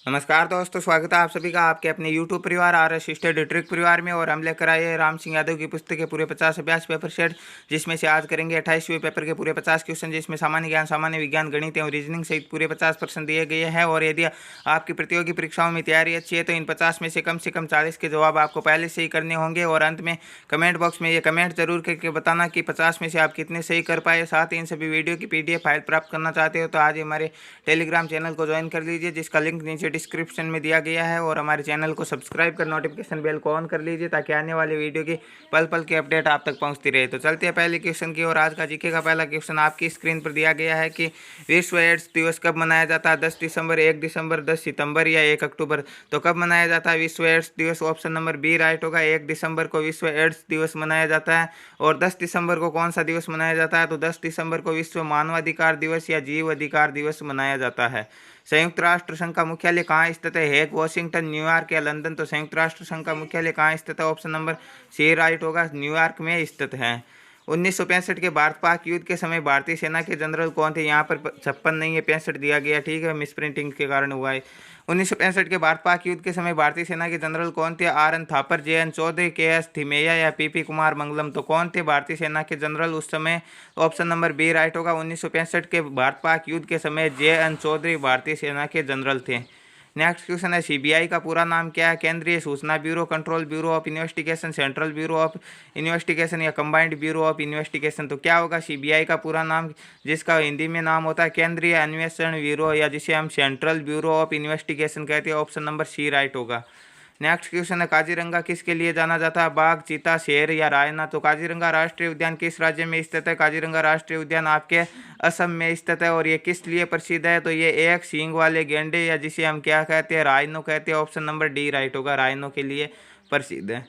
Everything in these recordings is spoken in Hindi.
नमस्कार दोस्तों, स्वागत है आप सभी का आपके अपने YouTube परिवार और असिस्टेड ट्रिक परिवार में। और हम लेकर आए हैं राम सिंह यादव की पुस्तक के पूरे 50 अभ्यास पेपर सेट, जिसमें से आज करेंगे 28वें पेपर के पूरे 50 क्वेश्चन, जिसमें सामान्य ज्ञान, सामान्य विज्ञान, गणित एवं रीजनिंग सहित पूरे 50% दिए गए हैं। और यदि आपकी प्रतियोगी परीक्षाओं में तैयारी अच्छी है तो इन 50 में से कम 40 के जवाब आपको पहले से ही करने होंगे। और अंत में कमेंट बॉक्स में ये कमेंट जरूर करके बताना कि 50 में से आप कितने सही कर पाए। साथ ही इन सभी वीडियो की PDF फाइल प्राप्त करना चाहते हो तो आज हमारे टेलीग्राम चैनल को ज्वाइन कर लीजिए, जिसका लिंक नीचे डिस्क्रिप्शन में दिया गया है। और हमारे चैनल को सब्सक्राइब कर नोटिफिकेशन बेल को ऑन कर लीजिए ताकि आने वाले वीडियो की पल पल की अपडेट आप तक पहुंचती रहे। तो चलते हैं पहले क्वेश्चन की ओर। आज का जीके का पहला क्वेश्चन आपकी स्क्रीन पर दिया गया है कि विश्व एड्स दिवस कब मनाया जाता है? 10 दिसंबर, 1 दिसंबर, 10 सितंबर या 1 अक्टूबर? तो कब मनाया जाता है विश्व एड्स दिवस? ऑप्शन नंबर बी राइट होगा। 1 दिसंबर को विश्व एड्स दिवस मनाया जाता है। और 10 दिसंबर को कौन सा दिवस मनाया जाता है? तो 10 दिसंबर को विश्व मानवाधिकार दिवस या जीव अधिकार दिवस मनाया जाता है। संयुक्त राष्ट्र संघ का मुख्यालय कहाँ स्थित है? हेग, वॉशिंगटन, न्यूयॉर्क या लंदन? तो संयुक्त राष्ट्र संघ का मुख्यालय कहाँ स्थित है? ऑप्शन नंबर सी राइट होगा, न्यूयॉर्क में स्थित है। 1965 के भारत पाक युद्ध के समय भारतीय सेना के जनरल कौन थे? यहाँ पर 56 नहीं है, 65 दिया गया, ठीक है, मिसप्रिंटिंग के कारण हुआ है। 1965 के भारत पाक युद्ध के समय भारतीय सेना के जनरल कौन थे? RN Thapar, JN Chaudhary, KS Thimayya या PP कुमार मंगलम? तो कौन थे भारतीय सेना के जनरल उस समय? ऑप्शन नंबर बी राइट होगा। 1965 के भारत पाक युद्ध के समय JN चौधरी भारतीय सेना के जनरल थे। नेक्स्ट क्वेश्चन है CBI का पूरा नाम क्या है? केंद्रीय सूचना bureau, control bureau of investigation, central bureau of investigation या कंबाइंड ब्यूरो ऑफ इन्वेस्टिगेशन? तो क्या होगा CBI का पूरा नाम, जिसका हिंदी में नाम होता है केंद्रीय अन्वेषण ब्यूरो या जिसे हम सेंट्रल ब्यूरो ऑफ इन्वेस्टिगेशन कहते हैं? ऑप्शन नंबर सी राइट होगा। नेक्स्ट क्वेश्चन है काजीरंगा किसके लिए जाना जाता है? बाघ, चीता, शेर या रायना? तो काजीरंगा राष्ट्रीय उद्यान किस राज्य में स्थित है? काजीरंगा राष्ट्रीय उद्यान आपके असम में स्थित है। और ये किस लिए प्रसिद्ध है? तो ये एक सींग वाले गेंडे या जिसे हम क्या कहते हैं, राइनो कहते हैं। ऑप्शन नंबर डी राइट होगा, राइनो के लिए प्रसिद्ध है।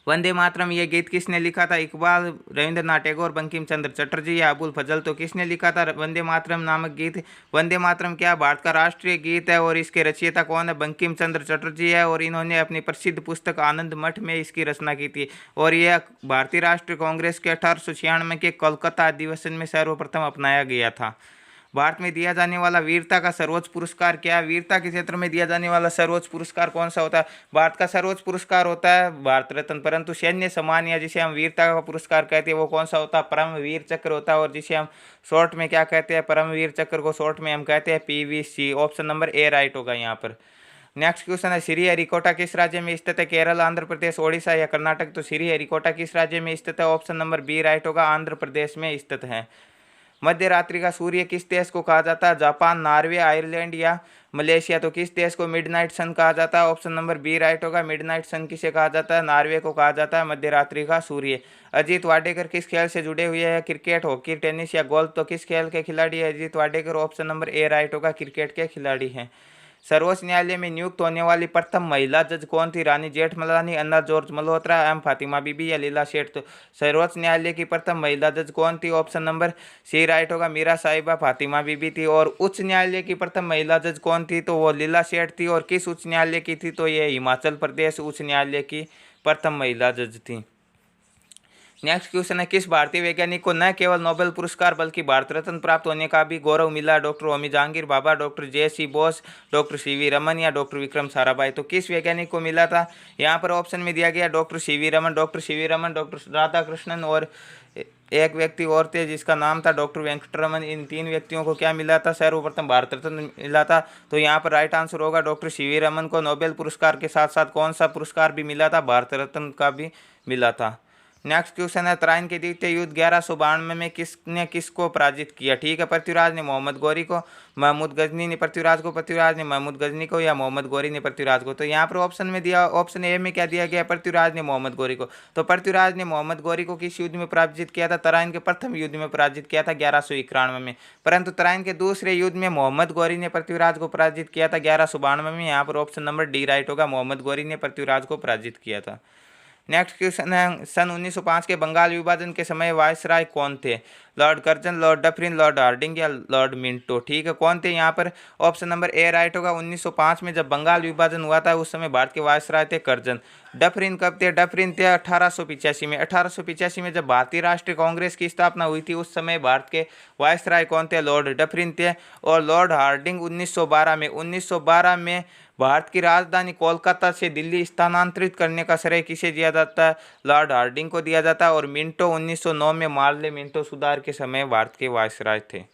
वंदे मातरम ये गीत किसने लिखा था? इकबाल, रविंद्रनाथ टैगोर, बंकिम चंद्र चटर्जी या अबुल फजल? तो किसने लिखा था वंदे मातरम नामक गीत? वंदे मातरम क्या भारत का राष्ट्रीय गीत है और इसके रचयिता कौन है? बंकिम चंद्र चटर्जी है। और इन्होंने अपनी प्रसिद्ध पुस्तक आनंद मठ में इसकी रचना की थी। और यह भारतीय राष्ट्रीय कांग्रेस के 1896 के कोलकाता अधिवेशन में सर्वप्रथम अपनाया गया था। भारत में दिया जाने वाला वीरता का सर्वोच्च पुरस्कार क्या है? वीरता के क्षेत्र में दिया जाने वाला सर्वोच्च पुरस्कार कौन सा होता है? भारत का सर्वोच्च पुरस्कार होता है भारत रत्न, परंतु सैन्य सम्मान या जिसे हम वीरता का पुरस्कार कहते हैं वो कौन सा होता है? परमवीर चक्र होता है। और जिसे हम शॉर्ट में क्या कहते हैं? परमवीर चक्र को शॉर्ट में हम कहते हैं PVC। Option number A right होगा यहाँ पर। नेक्स्ट क्वेश्चन है श्रीहरिकोटा किस राज्य में स्थित है? केरल, आंध्र प्रदेश, ओडिशा या कर्नाटक? तो श्रीहरिकोटा किस राज्य में स्थित है? ऑप्शन नंबर बी राइट होगा, आंध्र प्रदेश में स्थित है। मध्य रात्रि का सूर्य किस देश को कहा जाता है? जापान, नॉर्वे, आयरलैंड या मलेशिया? तो किस देश को मिडनाइट सन कहा जाता है? ऑप्शन नंबर बी राइट होगा, मिडनाइट सन किसे कहा जाता है? नॉर्वे को कहा जाता है मध्य रात्रि का सूर्य। अजीत वाडेकर किस खेल से जुड़े हुए हैं? क्रिकेट, हॉकी, टेनिस या गोल्फ? तो किस खेल के खिलाड़ी है Ajit Wadekar? Option number A right होगा, क्रिकेट के खिलाड़ी हैं। सर्वोच्च न्यायालय में नियुक्त होने वाली प्रथम महिला जज कौन थी? रानी जेठमलानी, अन्ना जॉर्ज मल्होत्रा, एम फातिमा बीबी या लीला सेठ? तो सर्वोच्च न्यायालय की प्रथम महिला जज कौन थी? ऑप्शन नंबर सी राइट होगा, मीरा साहिबा फातिमा बीबी थी। और उच्च न्यायालय की प्रथम महिला जज कौन थी? तो वो लीला सेठ थी। और किस उच्च न्यायालय की थी? तो ये हिमाचल प्रदेश उच्च न्यायालय की प्रथम महिला जज थी। नेक्स्ट क्वेश्चन है किस भारतीय वैज्ञानिक को न केवल नोबेल पुरस्कार बल्कि भारत रत्न प्राप्त होने का भी गौरव मिला? Doctor Homi Jahangir Bhabha, doctor JC Bose, doctor CV Raman या डॉक्टर विक्रम साराभाई? तो किस वैज्ञानिक को मिला था? यहाँ पर ऑप्शन में दिया गया doctor CV Raman, doctor CV Raman, doctor Radhakrishnan और एक व्यक्ति और थे जिसका नाम था डॉक्टर वेंकटरमन। इन 3 व्यक्तियों को क्या मिला था? सर्वप्रथम भारत रत्न मिला था। तो यहाँ पर राइट आंसर होगा डॉक्टर CV रमन को नोबेल पुरस्कार के साथ साथ कौन सा पुरस्कार भी मिला था? भारत रत्न का भी मिला था। नेक्स्ट क्वेश्चन है तराइन के द्वितीय युद्ध 1192 में किसने किसको पराजित किया? ठीक है, पृथ्वीराज ने मोहम्मद गौरी को, महमूद गजनी ने पृथ्वीराज को, पृथ्वीराज ने महमूद गजनी को या मोहम्मद गौरी ने पृथ्वीराज को? तो यहाँ पर ऑप्शन में दिया, ऑप्शन ए में क्या दिया गया? पृथ्वीराज ने मोहम्मद गौरी को। तो पृथ्वीराज ने मोहम्मद गौरी को किस युद्ध में पराजित किया था? तराइन के प्रथम युद्ध में पराजित किया था 1191 में। परंतु तराइन के दूसरे युद्ध में मोहम्मद गौरी ने पृथ्वीराज को पराजित किया था 1192 में। यहाँ पर ऑप्शन नंबर डी राइट होगा, मोहम्मद गौरी ने पृथ्वीराज को पराजित किया था। नेक्स्ट क्वेश्चन है, सन 1905 के बंगाल विभाजन के समय वायसराय कौन थे? Lord Curzon, Lord Dufferin, Lord Hardinge या लॉर्ड मिंटो? ठीक है, कौन थे यहाँ पर? ऑप्शन नंबर ए राइट होगा। 1905 में जब बंगाल विभाजन हुआ था उस समय भारत के वायसराय थे कर्जन। डफरिन कब थे? डफरिन थे 1885 में। 1885 में जब भारतीय राष्ट्रीय कांग्रेस की स्थापना हुई थी उस समय भारत के वायसराय कौन थे? लॉर्ड डफरिन थे। और लॉर्ड हार्डिंग 1912 में भारत की राजधानी कोलकाता से दिल्ली स्थानांतरित करने का श्रेय किसे दिया जाता है? लॉर्ड हार्डिंग को दिया जाता है। और मिंटो 1909 में मार्ले मिंटो सुधार के समय भारत के वायसराय थे।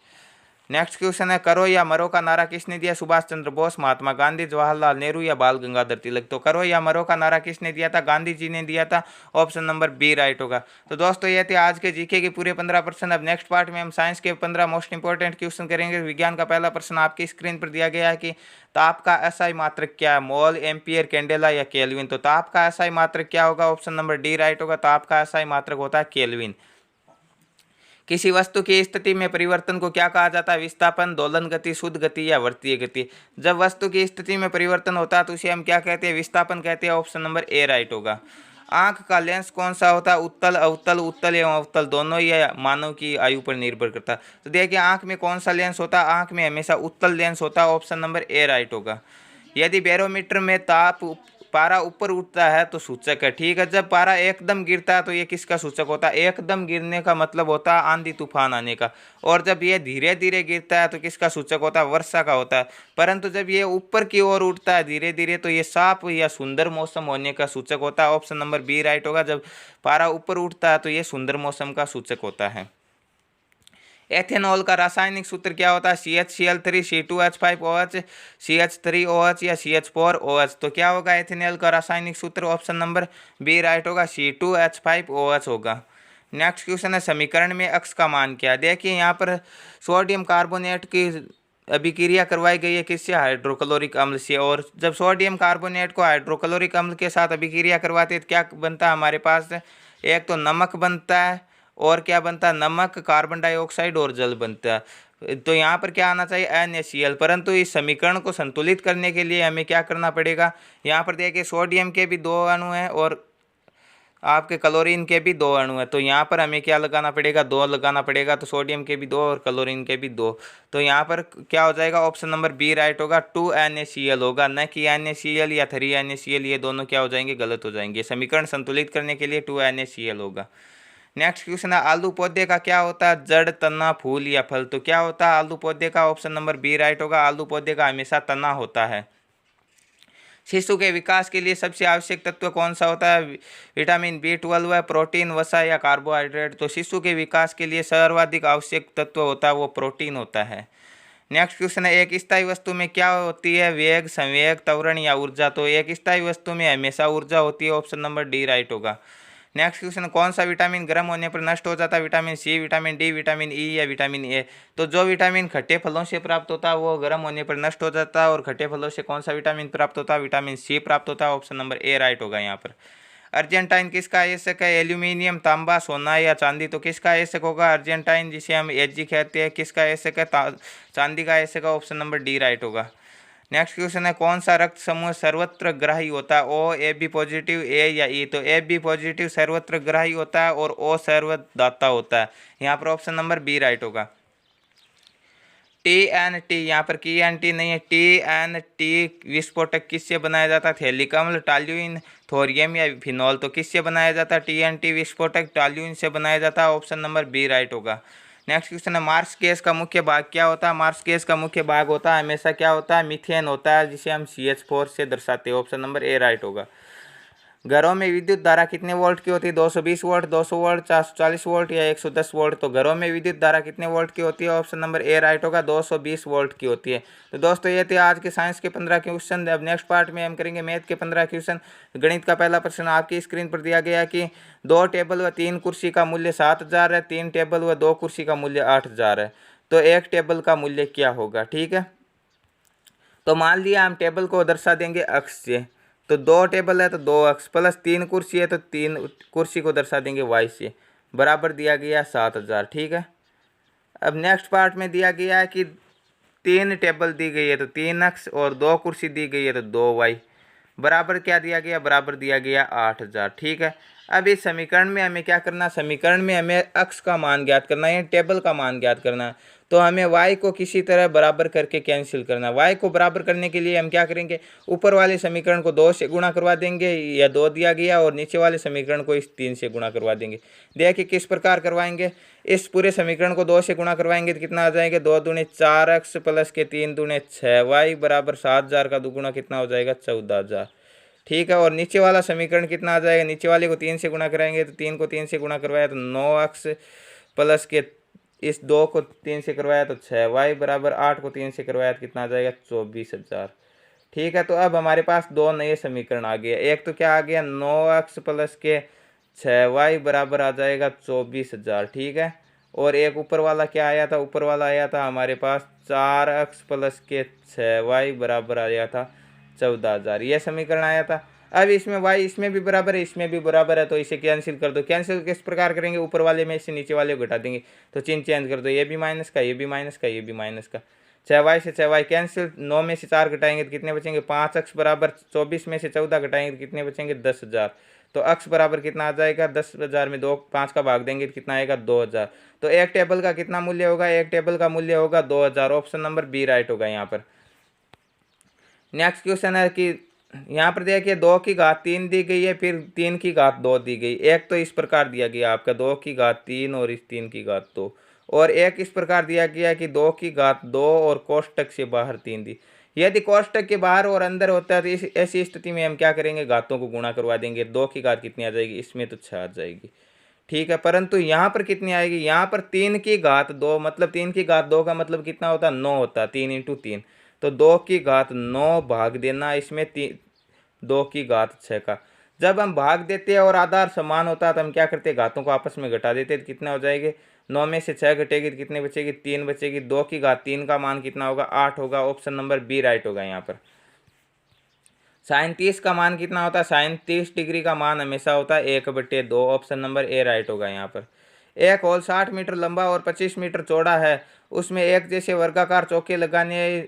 नेक्स्ट क्वेश्चन है, करो या मरो का नारा किसने दिया? सुभाष चंद्र बोस, महात्मा गांधी, जवाहरलाल नेहरू या बाल गंगाधर तिलक? तो करो या मरो का नारा किसने दिया था? गांधी जी ने दिया था। ऑप्शन नंबर बी राइट होगा। तो दोस्तों ये थे आज के जीके के पूरे 15%। अब नेक्स्ट पार्ट में हम साइंस के 15 मोस्ट इंपॉर्टेंट क्वेश्चन करेंगे। विज्ञान का पहला प्रश्न आपकी स्क्रीन पर दिया गया है कि ताप का एसआई मात्रक क्या है? मोल, एम्पियर, कैंडेला या केल्विन? तो ताप का एसआई मात्रक क्या होगा? ऑप्शन नंबर डी राइट होगा। ताप का एसआई मात्रक होता है केल्विन। किसी वस्तु की स्थिति में परिवर्तन को क्या कहा जाता है? विस्थापन, दोलन गति, शुद्ध गति या वर्तीय गति? जब वस्तु की स्थिति में परिवर्तन होता है तो उसे हम क्या कहते हैं? विस्थापन कहते हैं। ऑप्शन नंबर ए राइट होगा। आंख का लेंस कौन सा होता है? उत्तल, अवतल, उत्तल एवं अवतल दोनों या मानव की आयु पर निर्भर करता है? तो देखिए आंख में कौन सा लेंस होता है? आंख में हमेशा उत्तल लेंस होता है। ऑप्शन नंबर ए राइट होगा। यदि बैरोमीटर में पारा ऊपर उठता है तो सूचक है। ठीक है, जब पारा एकदम गिरता है तो ये किसका सूचक होता है? एकदम गिरने का मतलब होता है आंधी तूफान आने का। और जब ये धीरे धीरे गिरता है तो किसका सूचक होता है? वर्षा का होता है। परंतु जब ये ऊपर की ओर उठता है धीरे धीरे तो ये साफ या सुंदर मौसम होने का सूचक होता है। ऑप्शन नंबर बी राइट होगा। जब पारा ऊपर उठता है तो ये सुंदर मौसम का सूचक होता है। एथेनॉल का रासायनिक सूत्र क्या होता है? CHCl3, C2H5OH, CH3OH या CH4OH? तो क्या होगा एथेनॉल का रासायनिक सूत्र? ऑप्शन नंबर बी राइट होगा। C2H5OH होगा। नेक्स्ट क्वेश्चन है, समीकरण में अक्स का मान क्या है? देखिए यहाँ पर सोडियम कार्बोनेट की अभिक्रिया करवाई गई है किससे? हाइड्रोक्लोरिक अम्ल से। और जब सोडियम कार्बोनेट को हाइड्रोक्लोरिक अम्ल के साथ अभिक्रिया करवाते हैं तो क्या बनता है हमारे पास? एक तो नमक बनता है और क्या बनता है? नमक, कार्बन डाइऑक्साइड और जल बनता है। तो यहाँ पर क्या आना चाहिए? NaCl। परंतु इस समीकरण को संतुलित करने के लिए हमें क्या करना पड़ेगा? यहाँ पर देखिए सोडियम के भी 2 अणु हैं और आपके क्लोरीन के भी 2 अणु हैं। तो यहाँ पर हमें क्या लगाना पड़ेगा? 2 लगाना पड़ेगा। तो सोडियम के भी 2 और क्लोरीन के भी 2। तो यहाँ पर क्या हो जाएगा? ऑप्शन नंबर बी राइट होगा। 2NaCl होगा, न कि NaCl या 3NaCl। ये दोनों क्या हो जाएंगे? गलत हो जाएंगे। समीकरण संतुलित करने के लिए 2NaCl होगा। नेक्स्ट क्वेश्चन है, आलू पौधे का क्या होता है? जड़, तना, फूल या फल? तो क्या होता है आलू पौधे का? ऑप्शन नंबर बी राइट होगा। आलू पौधे का हमेशा तना होता है। शिशु के विकास के लिए सबसे आवश्यक तत्व कौन सा होता है? विटामिन B12, प्रोटीन, वसा या कार्बोहाइड्रेट? तो शिशु के विकास के लिए सर्वाधिक आवश्यक तत्व होता है वो प्रोटीन होता है। नेक्स्ट क्वेश्चन है, एक स्थायी वस्तु में क्या होती है? वेग, संवेग, त्वरण या ऊर्जा? तो एक स्थायी वस्तु में हमेशा ऊर्जा होती है। ऑप्शन नंबर डी राइट होगा। नेक्स्ट क्वेश्चन, कौन सा विटामिन गर्म होने पर नष्ट हो जाता है? Vitamin C, vitamin D, vitamin E या विटामिन A? तो जो विटामिन खट्टे फलों से प्राप्त होता है वो गर्म होने पर नष्ट हो जाता है। और खट्टे फलों से कौन सा विटामिन प्राप्त होता है? विटामिन C प्राप्त होता है। ऑप्शन नंबर ए राइट होगा यहाँ पर। अर्जेंटाइन किसका आयस्क है? एल्यूमिनियम, तांबा, सोना या चांदी? तो किसका आयस्क होगा? अर्जेंटाइन, जिसे हम Ag कहते हैं, किसका आयस्क है? चांदी का आयस्क है। ऑप्शन नंबर डी राइट होगा। नेक्स्ट क्वेश्चन है, कौन सा रक्त समूह सर्वत्र ग्राही होता है? O, AB पॉजिटिव, A या E? तो AB पॉजिटिव सर्वत्र ग्राही होता है और O सर्वदाता होता है। यहाँ पर ऑप्शन नंबर बी राइट होगा। TNT, यहाँ पर KNT नहीं है। TNT विस्फोटक किससे बनाया जाता है? थैलिक अम्ल, टॉल्यूइन, थोरियम या फिनॉल? तो किससे बनाया जाता है TNT विस्फोटक? टॉल्यूइन से बनाया जाता है। ऑप्शन नंबर बी राइट होगा। नेक्स्ट क्वेश्चन है, मार्स गैस का मुख्य भाग क्या होता है? मार्स गैस का मुख्य भाग होता है हमेशा क्या होता है? मीथेन होता है, जिसे हम CH4 से दर्शाते हैं। ऑप्शन नंबर ए राइट होगा। घरों में विद्युत धारा कितने वोल्ट की होती है? 220 वोल्ट, 200 वोल्ट, 440 वोल्ट या 110 वोल्ट? तो घरों में विद्युत धारा कितने वोल्ट की होती है? ऑप्शन नंबर ए राइट होगा। 220 वोल्ट की होती है। तो दोस्तों ये थे आज के साइंस के 15 क्वेश्चन। अब नेक्स्ट पार्ट में हम करेंगे मैथ के 15 क्वेश्चन। गणित का पहला प्रश्न आपकी स्क्रीन पर दिया गया कि 2 टेबल व 3 कुर्सी का मूल्य 7000 है, 3 टेबल व 2 कुर्सी का मूल्य 8000 है। तो एक टेबल का मूल्य क्या होगा? ठीक है, तो मान लिया हम टेबल को दर्शा देंगे अक्ष से। तो 2 टेबल है तो 2 अक्ष, प्लस 3 कुर्सी है तो 3 कुर्सी को दर्शा देंगे वाई से। बराबर दिया गया 7000। ठीक है, अब नेक्स्ट पार्ट में दिया गया है कि 3 टेबल दी गई है तो 3 अक्ष और 2 कुर्सी दी गई है तो 2 वाई। बराबर क्या दिया गया, बराबर दिया गया 8000। ठीक है, अब इस समीकरण में हमें क्या करना, समीकरण में हमें अक्स का मान ज्ञात करना है, टेबल का मान ज्ञात करना है। तो हमें y को किसी तरह बराबर करके कैंसिल करना है। y को बराबर करने के लिए हम क्या करेंगे, ऊपर वाले समीकरण को 2 से गुणा करवा देंगे, या 2 दिया गया, और नीचे वाले समीकरण को इस 3 से गुणा करवा देंगे। देखिए किस प्रकार करवाएंगे, इस पूरे समीकरण को 2 से गुणा करवाएंगे तो कितना आ जाएगा, 2 दूने 4x प्लस के 3 दूने 6y बराबर 7000 का दुगुना कितना हो जाएगा, 14000। ठीक है, और नीचे वाला समीकरण कितना आ जाएगा, नीचे वाले को 3 से गुणा कराएंगे तो 3 को 3 से गुणा करवाया तो 9x प्लस के इस 2 को 3 से करवाया तो 6y बराबर 8 को 3 से करवाया तो कितना आ जाएगा, 24000। ठीक है, तो अब हमारे पास दो नए समीकरण आ गए। एक तो क्या आ गया, 9x प्लस के 6y बराबर आ जाएगा 24000। ठीक है, और एक ऊपर वाला क्या आया था, ऊपर वाला आया था हमारे पास 4x प्लस के 6y बराबर आया था 14000। यह समीकरण आया था। अब इसमें y इसमें भी बराबर है, इसमें भी बराबर है, तो इसे कैंसिल कर दो। कैंसिल किस प्रकार करेंगे, ऊपर वाले में से नीचे वाले को घटा देंगे, तो चिन्ह चेंज कर दो, ये भी माइनस का, ये भी माइनस का, ये भी माइनस का। 6y से 6y कैंसिल, 9 में से 4 घटाएंगे तो कितने बचेंगे, 5x बराबर 24 में से 14 घटाएंगे तो कितने बचेंगे, 10000। तो x बराबर कितना आ जाएगा, 10000 में 5 का भाग देंगे तो कितना आएगा, 2000। तो एक टेबल का कितना मूल्य होगा, एक टेबल का मूल्य होगा 2000। ऑप्शन नंबर बी राइट होगा यहाँ पर। नेक्स्ट क्वेश्चन है कि यहाँ पर देखिए 2 की घात 3 दी गई है, फिर 3 की घात 2 दी गई। एक तो इस प्रकार दिया गया आपका 2 की घात 3 और इस 3 की घात 2, और एक इस प्रकार दिया गया कि 2 की घात 2 और कोष्टक से बाहर 3 दी। यदि कोष्टक के बाहर और अंदर होता है तो इस ऐसी स्थिति में हम क्या करेंगे, घातों को गुणा करवा देंगे। 2 की घात कितनी आ जाएगी, इसमें तो 6 आ जाएगी। ठीक है, परंतु यहाँ पर कितनी आएगी, यहाँ पर 3 की घात 2, मतलब 3 की घात 2 का मतलब कितना होता है, 9 होता है, 3 × 3। तो 2 की घात 9 भाग देना इसमें 2 की घात 6 का। जब हम भाग देते हैं और आधार समान होता है तो हम क्या करते हैं, घातों को आपस में घटा देते हैं, तो कितना हो जाएंगे, 9 में से 6 घटेगी तो कितने बचेगी, 3 बचेगी। 2 की घात 3 का मान कितना होगा, 8 होगा। ऑप्शन नंबर बी राइट होगा यहाँ पर। साइन 30 का मान कितना होता है, साइन 30 डिग्री का मान हमेशा होता है 1/2। ऑप्शन नंबर ए राइट होगा यहाँ पर। एक होल 60 मीटर लंबा और 25 मीटर चौड़ा है, उसमें एक जैसे वर्गाकार चौके लगाने,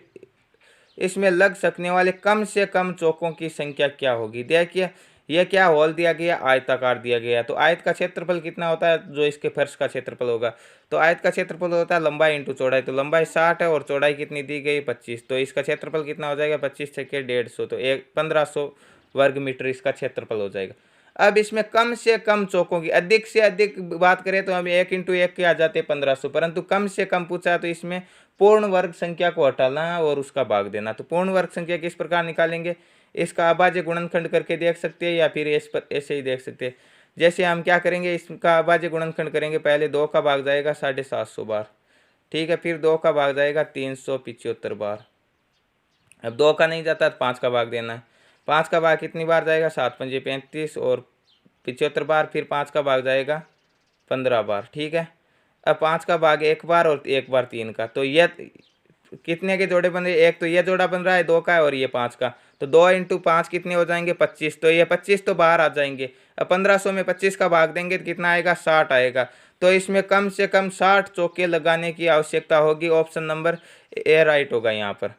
इसमें लग सकने वाले कम से कम चौकों की संख्या क्या होगी। देखिए यह क्या होल दिया गया, आयताकार दिया गया। तो आयत का क्षेत्रफल कितना होता है, जो इसके फर्श का क्षेत्रफल होगा। तो आयत का क्षेत्रफल होता है लंबाई इंटू चौड़ाई। तो लंबाई 60 है और चौड़ाई कितनी दी गई, 25। तो इसका क्षेत्रफल कितना हो जाएगा, 25 छक्के 150, तो 1500 वर्ग मीटर इसका क्षेत्रफल हो जाएगा। अब इसमें कम से कम चौकों की, अधिक से अधिक बात करें तो हम 1 × 1 के आ जाते 1500, परंतु कम से कम पूछा है तो इसमें पूर्ण वर्ग संख्या को हटाना है और उसका भाग देना। तो पूर्ण वर्ग संख्या किस प्रकार निकालेंगे, इसका अभाज्य गुणनखंड करके देख सकते हैं, या फिर ऐसे ही देख सकते हैं। जैसे हम क्या करेंगे, इसका अभाज्य गुणनखंड करेंगे, पहले 2 का भाग जाएगा 750 बार। ठीक है, फिर 2 का भाग जाएगा 375 बार। अब 2 का नहीं जाता तो 5 का भाग देना है। 5 का भाग कितनी बार जाएगा, 7 × 5 = 35 और 75 बार। फिर 5 का भाग जाएगा 15 बार। ठीक है, अब 5 का भाग 1 बार और 1 बार 3 का। तो यह कितने के जोड़े बन रहे, एक तो ये जोड़ा बन रहा है 2 का है और ये 5 का। तो 2 × 5 कितने हो जाएंगे, 25। तो ये 25 तो बाहर आ जाएंगे। अब 1500 में 25 का भाग देंगे तो कितना आएगा, 60 आएगा। तो इसमें कम से कम 60 चौके लगाने की आवश्यकता होगी। ऑप्शन नंबर ए राइट होगा यहाँ पर।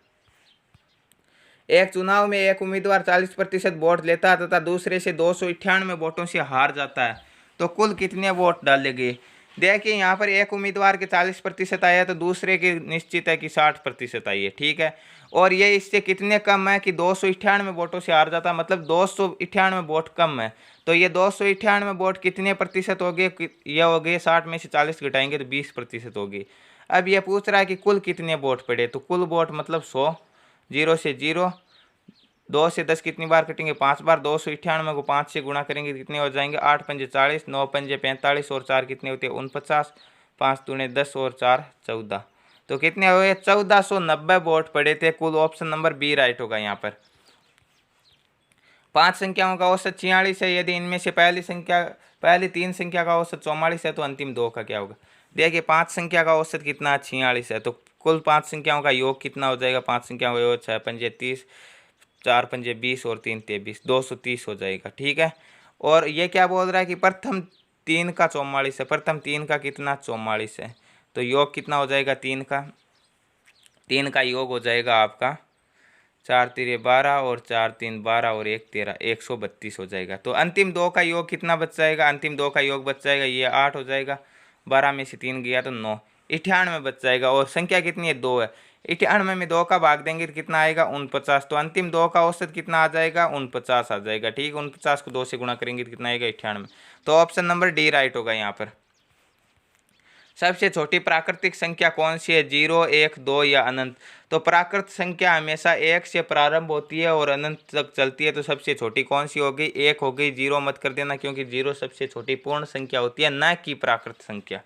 एक चुनाव में एक उम्मीदवार 40% वोट लेता है तथा दूसरे से 298 वोटों से हार जाता है, तो कुल कितने वोट डाले गए। देखिए यहाँ पर एक उम्मीदवार के 40% आया तो दूसरे के निश्चित है कि 60% आई है। ठीक है, और ये इससे कितने कम है कि 298 वोटों से हार जाता है, मतलब 298 वोट कम है। तो ये 298 वोट कितने प्रतिशत हो गए, ये हो गए 60 में से 40 घटाएंगे तो 20% हो गई। अब ये पूछ रहा है कि कुल कितने वोट पड़े, तो कुल वोट मतलब 100, 0 से 0, 2 से 10 कितनी बार कटेंगे, 5 बार। 298 को 5 से गुणा करेंगे कितने हो जाएंगे, 8 × 5 = 40, 9 × 5 = 45 और 4 कितने होते हैं, 49, 5 दूने 10 और 4 14। तो कितने हुए, 1490 वोट पड़े थे कुल। ऑप्शन नंबर बी राइट होगा यहाँ पर। 5 संख्याओं का औसत 46 है, यदि इनमें से पहली 3 संख्या का औसत 44 है तो अंतिम 2 का क्या होगा। देखिए 5 संख्या का औसत कितना 46 है, तो कुल 5 संख्याओं का योग कितना हो जाएगा, 5 संख्याओं का योग 6 × 5 = 30, 4 × 5 = 20 और 3 × 23, 230 हो जाएगा। ठीक है, और ये क्या बोल रहा है कि प्रथम 3 का 44 है, प्रथम 3 का कितना 44 है, तो योग कितना हो जाएगा 3 का योग हो जाएगा आपका 4 तिरे 12 और 4 3 12 और 1 13, 132 हो जाएगा। तो अंतिम दो का योग कितना बच जाएगा? अंतिम दो का योग बच जाएगा, ये 8 हो जाएगा, 12 में से 3 गया तो 9, 98 बच जाएगा। और संख्या कितनी है? 2 है। 98 में 2 का भाग देंगे तो कितना आएगा? 49। तो अंतिम दो का औसत कितना आ जाएगा? 49 आ जाएगा। ठीक, 49 को 2 से गुणा करेंगे तो कितना आएगा? 98। तो ऑप्शन नंबर डी राइट होगा यहाँ पर। सबसे छोटी प्राकृतिक संख्या कौन सी है? 0, 1, 2 या अनंत? तो प्राकृत संख्या हमेशा 1 से प्रारंभ होती है और अनंत तक चलती है। तो सबसे छोटी कौन सी होगी? 1 हो गई। 0 मत कर देना, क्योंकि 0 सबसे छोटी पूर्ण संख्या होती है, न कि प्राकृत संख्या।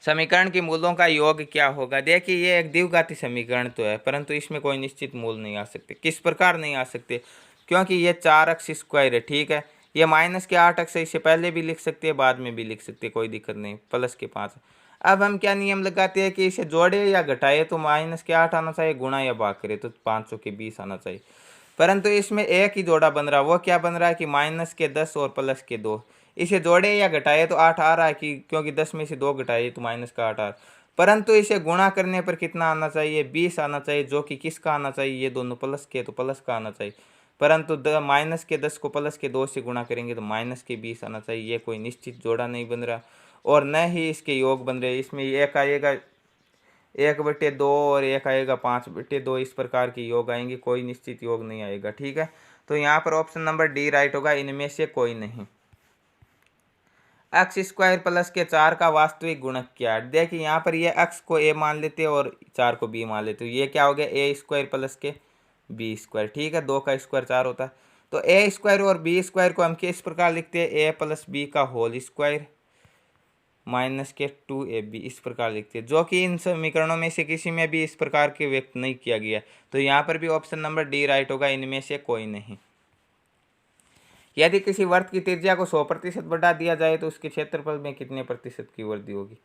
समीकरण के मूलों का योग क्या होगा? देखिए, ये एक द्विघाती समीकरण तो है, परंतु इसमें कोई निश्चित मूल नहीं आ सकते। किस प्रकार नहीं आ सकते? क्योंकि ये 4 अक्ष स्क्वायर है। ठीक है, ये माइनस के 8 अक्ष है, इससे पहले भी लिख सकते हैं, बाद में भी लिख सकते हैं, कोई दिक्कत नहीं। प्लस के 5। अब हम क्या नियम लगाते हैं कि इसे जोड़े या घटाए तो माइनस के 8 आना चाहिए, गुणा या भाग करे तो 500 के 20 आना चाहिए। परंतु इसमें एक ही जोड़ा बन रहा है। वो क्या बन रहा है कि माइनस के 10 और प्लस के 2। इसे जोड़े या घटाए तो 8 आ रहा है, कि क्योंकि 10 में से 2 घटाए तो माइनस का 8 आ रहा है। परंतु इसे गुणा करने पर कितना आना चाहिए? 20 आना चाहिए, जो कि किसका आना चाहिए? ये दोनों प्लस के, तो प्लस का आना चाहिए। परंतु माइनस के 10 को प्लस के 2 से गुणा करेंगे तो माइनस के 20 आना चाहिए। ये कोई निश्चित जोड़ा नहीं बन रहा, और न ही इसके योग बन रहे। इसमें एक आएगा 1/2 और एक आएगा 5/2, इस प्रकार के योग आएंगे, कोई निश्चित योग नहीं आएगा। ठीक है, तो यहाँ पर ऑप्शन नंबर डी राइट होगा, इनमें से कोई नहीं। एक्स स्क्वायर प्लस के 4 का वास्तविक गुणक क्या है? देखिए, यहाँ पर ये एक्स को ए मान लेते हैं और 4 को बी मान लेते हो। ये क्या हो गया? ए स्क्वायर प्लस के बी स्क्वायर। ठीक है, 2 का स्क्वायर 4 होता है। तो ए स्क्वायर और बी स्क्वायर को हम किस प्रकार लिखते हैं? ए प्लस बी का होल स्क्वायर माइनस के 2ab, इस प्रकार लिखते हैं, जो कि इन समीकरणों में से किसी में भी इस प्रकार के व्यक्त नहीं किया गया। तो यहाँ पर भी ऑप्शन नंबर डी राइट होगा, इनमें से कोई नहीं। यदि किसी वर्त की त्रिज्या को 100% बढ़ा दिया जाए तो उसके क्षेत्रफल में कितने प्रतिशत की वृद्धि होगी?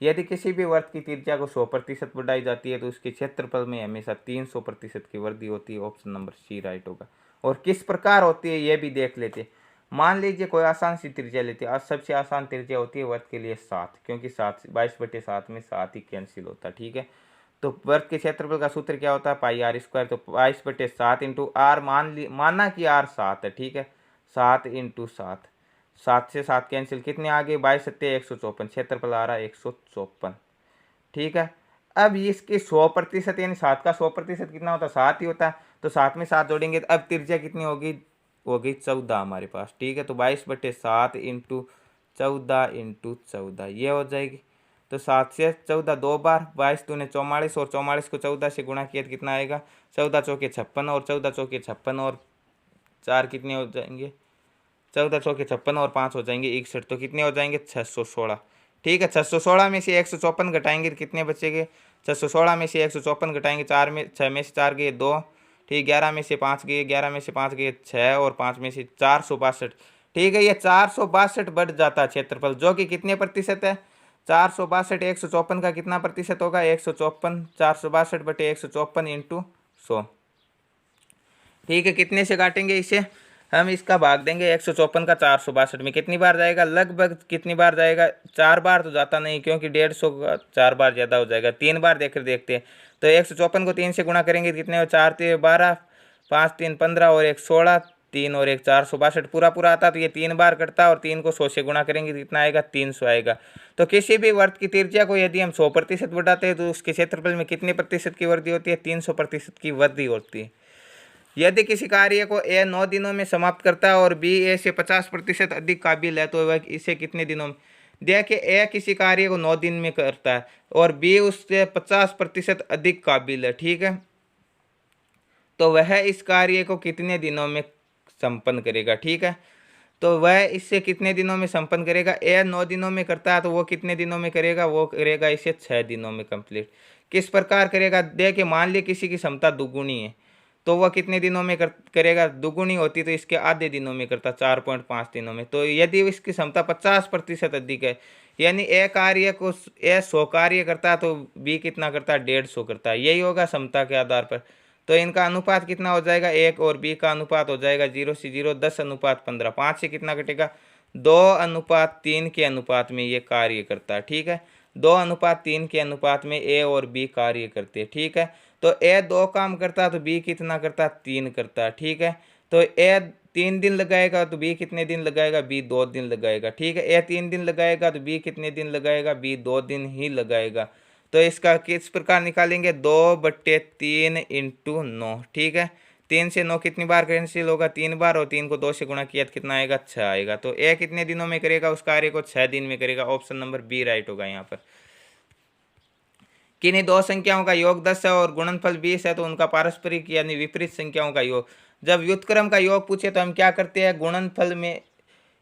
यदि किसी भी वर्त की त्रिज्या को 100% बढ़ाई जाती है तो उसके क्षेत्रफल में हमेशा 300% की वृद्धि होती है। ऑप्शन नंबर सी राइट होगा। और किस प्रकार होती है ये भी देख लेते हैं। मान लीजिए कोई आसान सी त्रिज्या लेते हैं। आज सबसे आसान त्रिज्या होती है वर्त के लिए 7, क्योंकि 22/7 में 7 ही कैंसिल होता है। ठीक है, तो वर्त के क्षेत्रफल का सूत्र क्या होता है? पाई आर स्क्वायर। तो 22/7 इंटू आर, माना कि आर 7 है। ठीक है, 7 इंटू 7, 7 से 7 कैंसिल, कितने आ गए? 22×7 154, क्षेत्रफल आ रहा है 154। ठीक है, अब इसके 100% यानी 7 का 100% कितना होता है? 7 ही होता है। तो 7 में 7 जोड़ेंगे तो अब त्रिज्या कितनी होगी? होगी 14 हमारे पास। ठीक है, तो 22/7 इंटू 14 इंटू 14 ये हो जाएगी। तो 7 से 14 2 बार, 22 दूने 44, और 44 को 14 से गुणा किया तो कितना आएगा? 14 चौके 56, और 14 चौके 56 और 4 कितने हो जाएंगे? 14 चौके 56 और 5 हो जाएंगे 61, तो कितने हो जाएंगे? 616। ठीक है, 616 में से 154 घटाएंगे तो कितने बचेंगे? 616 में से 154 घटाएंगे, 6 में से 4 गए 2। ठीक, 11 में से 5 गए, 11 में से 5 गए 6, और 5 में से 462। ठीक है, ये 462 बढ़ जाता है क्षेत्रफल, जो कि कितने प्रतिशत है? 462 154 का कितना प्रतिशत होगा? 154। 462/154 इंटू 100। ठीक है, कितने से काटेंगे इसे? हम इसका भाग देंगे 154 का 462 में, कितनी बार जाएगा? लगभग कितनी बार जाएगा? 4 बार तो जाता नहीं, क्योंकि 150 का 4 बार ज़्यादा हो जाएगा। 3 बार देखकर देखते हैं। तो 154 को 3 से गुणा करेंगे कितने हो? 4 3 12, 5 3 15 और 1 16, 3 और 1 462 पूरा पूरा आता। तो ये 3 बार कटता है, और 3 को 100 से गुणा करेंगे कितना आएगा? 300 आएगा। तो किसी भी वर्त की त्रिज्या को यदि हम 100% बढ़ाते हैं तो उसके क्षेत्रफल में कितने प्रतिशत की वृद्धि होती है? 300% की वृद्धि होती है। यदि किसी कार्य को ए 9 दिनों में समाप्त करता है और बी ए से 50% अधिक काबिल है तो वह इसे कितने दिनों में? देखिए, ए किसी कार्य को 9 दिन में करता है और बी उससे 50% अधिक काबिल है। ठीक है, तो वह इस कार्य को कितने दिनों में संपन्न करेगा? ठीक है, तो वह इससे कितने दिनों में संपन्न करेगा? ए 9 दिनों में करता है तो वो कितने दिनों में करेगा? वो करेगा इसे 6 दिनों में कंप्लीट। किस प्रकार करेगा? देखिए, मान लिया किसी की क्षमता दुगुनी है तो वह कितने दिनों में करेगा? दुगुनी होती तो इसके आधे दिनों में करता, 4.5 दिनों में। तो यदि इसकी क्षमता 50% अधिक है, यानी ए कार्य को ए 100 कार्य करता है तो बी कितना करता है? 150 करता है। यही होगा क्षमता के आधार पर। तो इनका अनुपात कितना हो जाएगा? 1 और बी का अनुपात हो जाएगा 0 से 0, 10:15। 5 से कितना कटेगा? 2:3 के अनुपात में ये कार्य करता है। ठीक है, 2:3 के अनुपात में ए और बी कार्य करते। ठीक है, तो ए 2 काम करता तो बी कितना करता, 3 करता। ठीक है, तो ए 3 दिन लगाएगा तो बी कितने दिन लगाएगा, बी 2 दिन लगाएगा। ठीक है, ए 3 दिन लगाएगा तो बी कितने दिन लगाएगा, बी 2 दिन ही लगाएगा। तो इसका किस प्रकार निकालेंगे, 2/3 इंटू 9। ठीक है, 3 से 9 कितनी बार कैंसिल होगा, 3 बार, और 3 को 2 से गुणा किया तो कितना आएगा, 6 आएगा। तो ए कितने दिनों में करेगा, उस कार्य को 6 दिन में करेगा। ऑप्शन नंबर बी राइट होगा यहाँ पर। किन्हीं दो संख्याओं का योग 10 है और गुणनफल 20 है तो उनका पारस्परिक यानी विपरीत संख्याओं का योग। जब व्युत्क्रम का योग पूछे तो हम क्या करते हैं, गुणनफल में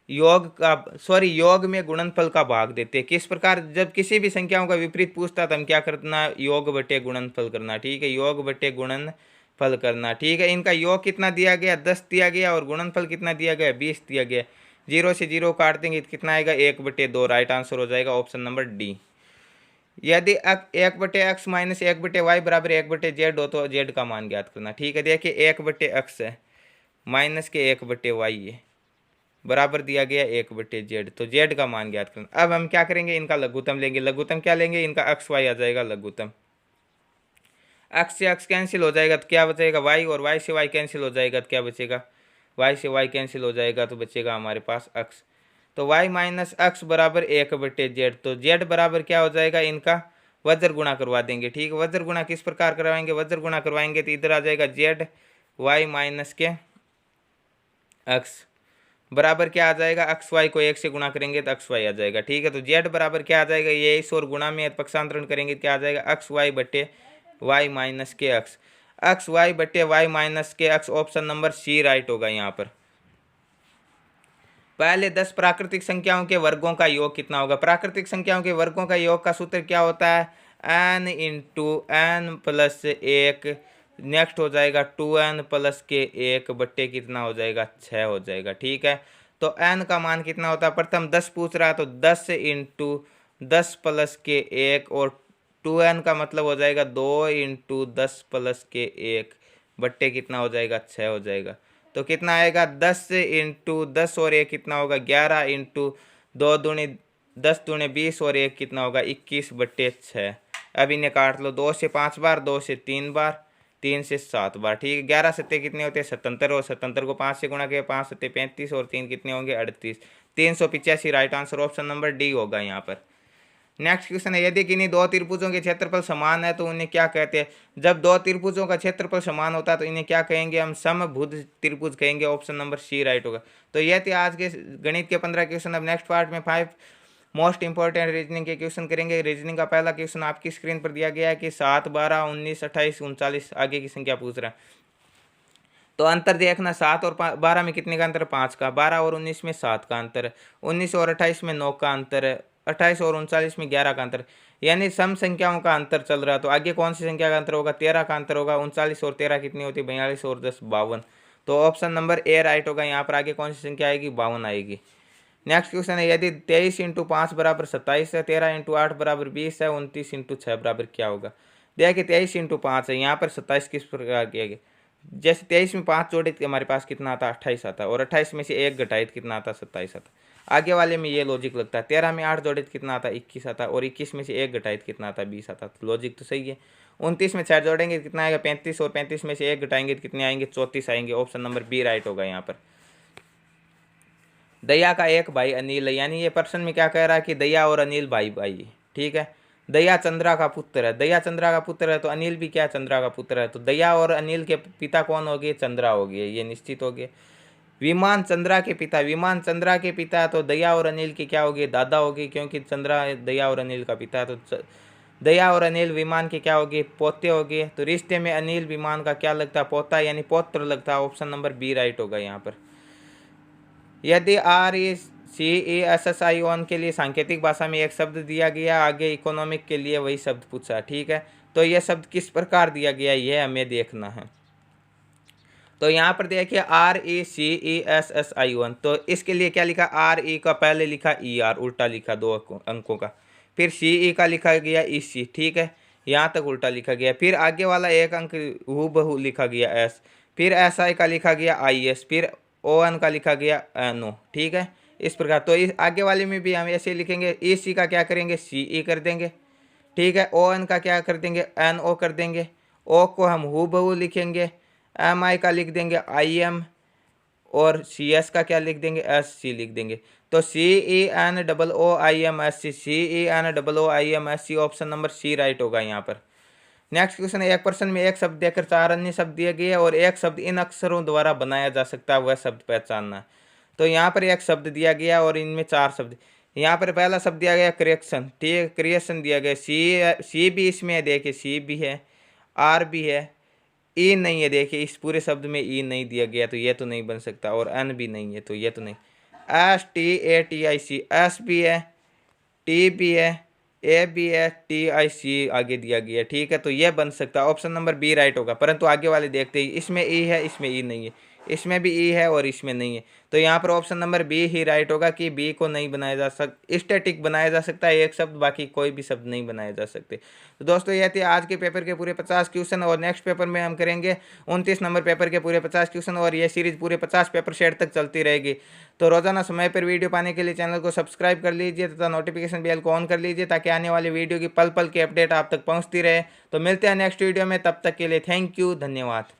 योग में गुणनफल का भाग देते हैं। किस प्रकार, जब किसी भी संख्याओं का विपरीत पूछता तो हम क्या करना, योग बटे गुणनफल करना। ठीक है, योग बटे गुणनफल करना। ठीक है, इनका योग कितना दिया गया, 10 दिया गया, और गुणनफल कितना दिया गया, 20 दिया गया। 0 से 0 काट देंगे तो कितना आएगा, 1/2। राइट आंसर हो जाएगा ऑप्शन नंबर डी। यदि 1/x माइनस 1/y बराबर 1/z हो तो z का मान ज्ञात करना। ठीक है, देखिए 1/x है माइनस के 1/y है, बराबर दिया गया 1/z, तो z का मान ज्ञात करना। अब हम क्या करेंगे, इनका लघुत्तम लेंगे। लघुत्तम क्या लेंगे, इनका x y आ जाएगा लघुत्तम। x से x कैंसिल हो जाएगा तो क्या बचेगा, y, और y से y कैंसिल हो जाएगा तो क्या बचेगा, y से y कैंसिल हो जाएगा तो बचेगा हमारे पास x। तो y माइनस x बराबर 1/z, तो z बराबर क्या हो जाएगा, इनका वज्र गुणा करवा देंगे। ठीक है, वज्र गुणा किस प्रकार करवाएंगे, वज्र गुणा करवाएंगे तो इधर आ जाएगा z y माइनस के x बराबर क्या आ जाएगा, एक्स वाई को 1 से गुणा करेंगे तो एक्स वाई आ जाएगा। ठीक है, तो जेड बराबर क्या आ जाएगा, ये इस और गुणा में पक्षांतरण करेंगे क्या आ जाएगा, एक्स वाई बटे y minus k x, x y बटे y minus k x. Option number C right होगा यहाँ पर। पहले 10 प्राकृतिक संख्याओं के वर्गों का योग कितना होगा। प्राकृतिक संख्याओं के वर्गों का योग का सूत्र क्या होता है, n into n plus 1, next हो जाएगा 2n प्लस के 1 बट्टे कितना हो जाएगा, 6 हो जाएगा। ठीक है, तो n का मान कितना होता है, प्रथम 10 पूछ रहा है तो 10 इंटू 10 प्लस के 1, और 2n का मतलब हो जाएगा 2 इंटू 10 प्लस के 1 बट्टे कितना हो जाएगा, 6 हो जाएगा। तो कितना आएगा, 10 इंटू 10 और 1 कितना होगा, 11 इंटू 2 दूनी 10 दूनी 20 और 1 कितना होगा, 21/6। अब इन्हें काट लो, 2 से 5 बार, 2 से 3 बार, 3 से 7 बार। ठीक है, 11 सत्ते कितने होते हैं, 77, और 77 को 5 से गुणा किया, 5 सत्ते 35, और 3 कितने होंगे, 38, 385। Right answer option number D होगा यहाँ पर। नेक्स्ट क्वेश्चन है, यदि किन्हीं दो त्रिभुजों के क्षेत्रफल समान है तो उन्हें क्या कहते हैं। जब दो त्रिभुजों का क्षेत्रफल समान होता है तो इन्हें क्या कहेंगे, हम समभुज त्रिभुज कहेंगे। ऑप्शन नंबर सी राइट होगा। तो यह थे आज के गणित के 15 क्वेश्चन। अब नेक्स्ट पार्ट में 5 मोस्ट इंपॉर्टेंट रीजनिंग के क्वेश्चन करेंगे। रीजनिंग का पहला क्वेश्चन आपकी स्क्रीन पर दिया गया है कि 7, 12, 19, 28, 39 आगे की संख्या पूछ रहा है। तो अंतर देखना, 7 और 12 में कितने का अंतर है, 5 का। 12 और 19 में 7 का अंतर है। 19 और 28 में 9 का अंतर है। 28 और 39 में 11 का अंतर, यानी सम संख्याओं का अंतर चल रहा है। तो आगे कौन सी संख्या का अंतर होगा, 13 का अंतर होगा। 39 और 13 कितनी होती है, 42 और 10 52। तो ऑप्शन नंबर ए राइट होगा यहाँ पर। आगे कौन सी संख्या आएगी, 52 आएगी। नेक्स्ट क्वेश्चन है, यदि 23 इंटू 5 बराबर 27 है, 13 इंटू 8 बराबर 20 है, 29 इंटू 6 बराबर क्या होगा। देखिए 23 इंटू 5 है, यहाँ पर 27 किस प्रकार किया गया, जैसे 23 में 5 जोड़े तो हमारे पास कितना आता है, 28 आता है, और 28 में से 1 घटाए तो कितना आता है, 27 आता है। आगे वाले में ये लॉजिक लगता है। 13 में 8 जोड़े तो कितना आता है, 21 आता है, और 21 में से 1 घटाए तो कितना आता है, 20 आता है। तो लॉजिक तो सही है। 29 में 6 जोड़ेंगे तो कितना आएगा, 35, और 35 में से 1 घटाएंगे तो कितने आएंगे, 34 आएंगे। ऑप्शन नंबर बी राइट होगा यहाँ पर। दया का एक भाई अनिल है, यानी ये प्रश्न में क्या कह रहा है कि दया और अनिल भाई भाई है। ठीक है, दया चंद्रा का पुत्र है, दया चंद्रा का पुत्र है, तो अनिल भी क्या चंद्रा का पुत्र है। तो दया और अनिल के पिता कौन हो गए, चंद्रा हो गए, ये निश्चित हो गए। विमान चंद्रा के पिता, विमान चंद्रा के पिता, तो दया और अनिल के क्या हो गए, दादा हो गए, क्योंकि चंद्रा दया और अनिल का पिता। तो दया और अनिल विमान के क्या हो गए, पोते हो गए। तो रिश्ते में अनिल विमान का क्या लगता है, पोता यानी पौत्र लगता है। ऑप्शन नंबर बी राइट होगा यहाँ पर। यदि RECESSION के लिए सांकेतिक भाषा में एक शब्द दिया गया, आगे इकोनॉमिक के लिए वही शब्द पूछा। ठीक है, तो यह शब्द किस प्रकार दिया गया, यह हमें देखना है। तो यहाँ पर देखिए RECESSION, तो इसके लिए क्या लिखा, RE का पहले लिखा ER उल्टा लिखा 2 अंकों का, फिर CE का लिखा गया EC। ठीक है, यहाँ तक उल्टा लिखा गया, फिर आगे वाला एक अंक हूबहू लिखा गया S, फिर SI का लिखा गया IS, फिर ON का लिखा गया NO। ठीक है, इस प्रकार। तो इस आगे वाले में भी हम ऐसे लिखेंगे, ई सी का क्या करेंगे, सी ई कर देंगे, ठीक है। ओ एन का क्या कर देंगे, एन ओ कर देंगे। ओ को हम हु बहू लिखेंगे, एम आई का लिख देंगे आई एम, और सी एस का क्या लिख देंगे, एस सी लिख देंगे। तो C E N double O I M S C, C E N double O I M S C, option number C right होगा यहाँ पर। नेक्स्ट क्वेश्चन, एक प्रश्न में एक शब्द देकर 4 अन्य शब्द दिए गए और एक शब्द इन अक्षरों द्वारा बनाया जा सकता है, वह शब्द पहचानना। तो यहाँ पर एक शब्द दिया गया और इनमें 4 शब्द। यहाँ पर पहला शब्द दिया गया करेक्शन, ठीक है, क्रिएशन दिया गया, सी भी इसमें है, देखिए सी भी है, आर भी है, ई नहीं है, देखिए इस पूरे शब्द में ई नहीं दिया गया, तो ये तो नहीं बन सकता, और एन भी नहीं है, तो ये तो नहीं। S T A T I C, S भी है, टी भी है, ए भी है, टी आई सी आगे दिया गया, ठीक है, तो ये बन सकता है, ऑप्शन नंबर बी राइट होगा। परंतु आगे वाले देखते ही, इसमें ई है, इसमें ई नहीं है, इसमें भी ई है और इसमें नहीं है, तो यहाँ पर ऑप्शन नंबर बी ही राइट होगा कि बी को नहीं बनाया जा सकता, स्टैटिक बनाया जा सकता है एक शब्द, बाकी कोई भी शब्द नहीं बनाए जा सकते। तो दोस्तों ये थे आज के पेपर के पूरे 50 क्वेश्चन, और नेक्स्ट पेपर में हम करेंगे 29 नंबर पेपर के पूरे 50 क्वेश्चन, और ये सीरीज पूरे 50 पेपर सेट तक चलती रहेगी। तो रोजाना समय पर वीडियो पाने के लिए चैनल को सब्सक्राइब कर लीजिए तथा नोटिफिकेशन बेल को ऑन कर लीजिए, ताकि आने वाली वीडियो की पल पल की अपडेट आप तक पहुंचती रहे। तो मिलते हैं नेक्स्ट वीडियो में, तब तक के लिए थैंक यू, धन्यवाद।